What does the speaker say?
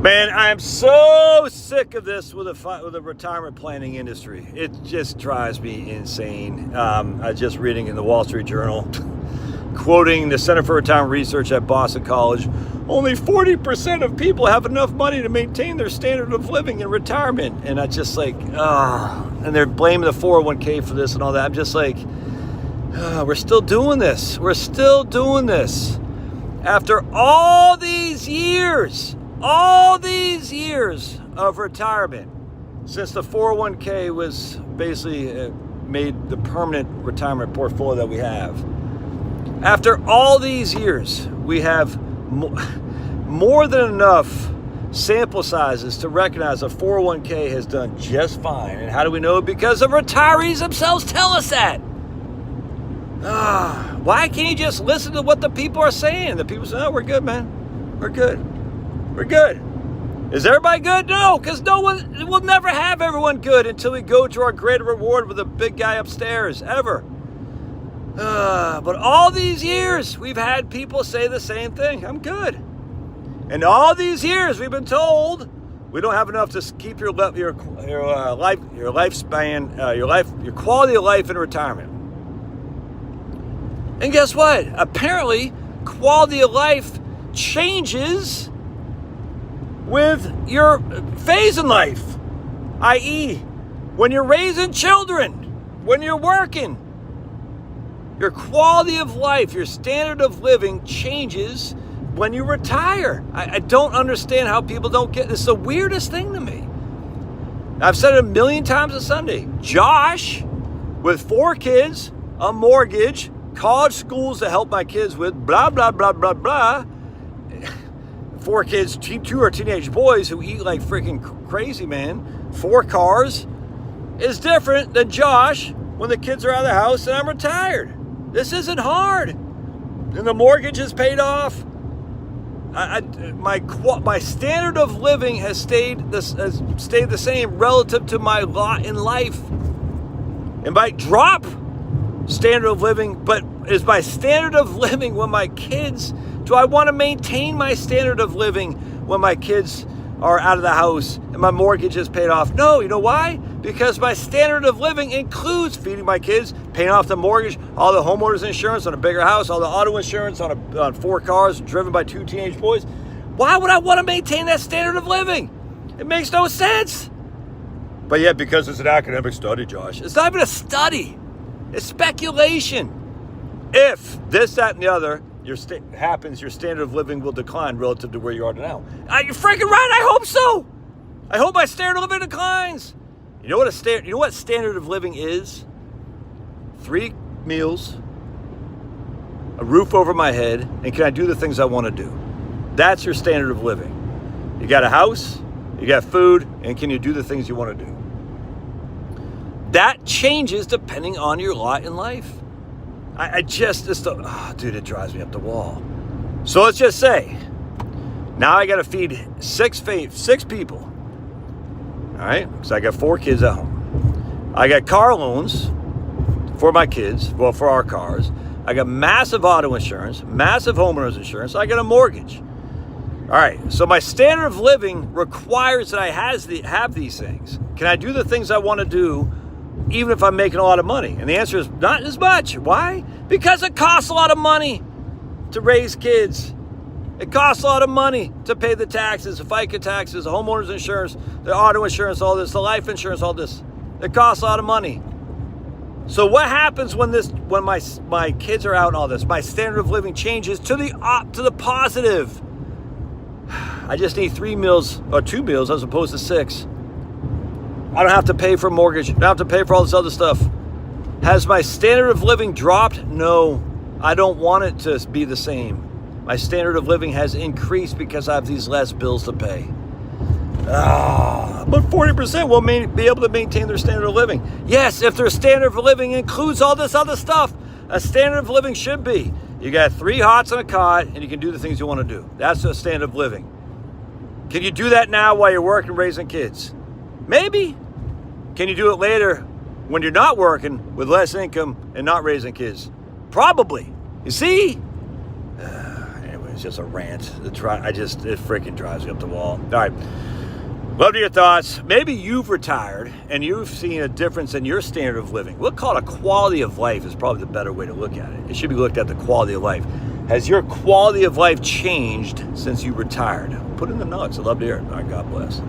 Man, I am so sick of this with the retirement planning industry. It just drives me insane. I was just reading in the Wall Street Journal, quoting the Center for Retirement Research at Boston College, only 40% of people have enough money to maintain their standard of living in retirement. And I just like, and they're blaming the 401k for this and all that. I'm just like, we're still doing this. We're still doing this. After all these years of retirement, since the 401k was basically made the permanent retirement portfolio that we have. After all these years, we have more than enough sample sizes to recognize a 401k has done just fine. And how do we know? Because the retirees themselves tell us that. Why can't you just listen to what the people are saying? The people say, "Oh, we're good, man. We're good. We're good." Is everybody good? No, because we'll never have everyone good until we go to our greater reward with a big guy upstairs, ever. But all these years, we've had people say the same thing. I'm good. And all these years, we've been told we don't have enough to keep your lifespan, your quality of life in retirement. And guess what? Apparently, quality of life changes with your phase in life, i.e., when you're raising children, when you're working, your quality of life, your standard of living changes when you retire. I don't understand how people don't get this. It's the weirdest thing to me. I've said it a million times a Sunday. Josh, with 4 kids, a mortgage, college schools to help my kids with, blah, blah, blah, blah, blah. 4 kids, 2 are teenage boys who eat like freaking crazy, man. 4 cars is different than Josh when the kids are out of the house and I'm retired. This isn't hard. And the mortgage is paid off. My standard of living has stayed the same relative to my lot in life. It might drop standard of living, but is my standard of living when my kids, do I want to maintain my standard of living when my kids are out of the house and my mortgage is paid off? No, you know why? Because my standard of living includes feeding my kids, paying off the mortgage, all the homeowners insurance on a bigger house, all the auto insurance on 4 cars driven by 2 teenage boys. Why would I want to maintain that standard of living? It makes no sense. But yet, because it's an academic study, Josh, it's not even a study. It's speculation. If this, that, and the other happens, your standard of living will decline relative to where you are now. You're freaking right. I hope so. I hope my standard of living declines. You know what standard of living is? 3 meals, a roof over my head, and can I do the things I want to do? That's your standard of living. You got a house, you got food, and can you do the things you want to do? That changes depending on your lot in life. Dude, it drives me up the wall. So let's just say, now I got to feed 6 people. All right, because I got 4 kids at home. I got car loans for my kids, well, for our cars. I got massive auto insurance, massive homeowners insurance. I got a mortgage. All right, so my standard of living requires that I have these things. Can I do the things I want to do even if I'm making a lot of money? And the answer is not as much. Why? Because it costs a lot of money to raise kids. It costs a lot of money to pay the taxes, the FICA taxes, the homeowners insurance, the auto insurance, all this, the life insurance, all this. It costs a lot of money. So what happens when my kids are out and all this? My standard of living changes to the positive. I just need 3 meals or 2 meals as opposed to 6. I don't have to pay for a mortgage. I don't have to pay for all this other stuff. Has my standard of living dropped? No. I don't want it to be the same. My standard of living has increased because I have these less bills to pay. But 40% will be able to maintain their standard of living. Yes, if their standard of living includes all this other stuff, a standard of living should be, you got 3 hots and a cot, and you can do the things you want to do. That's a standard of living. Can you do that now while you're working, raising kids? Maybe. Can you do it later when you're not working with less income and not raising kids? Probably. You see? Anyway. It's just a rant. It freaking drives me up the wall. All right. Love to your thoughts. Maybe you've retired and you've seen a difference in your standard of living. We'll call it a quality of life is probably the better way to look at it. It should be looked at the quality of life. Has your quality of life changed since you retired? Put in the notes. I'd love to hear it. All right, God bless.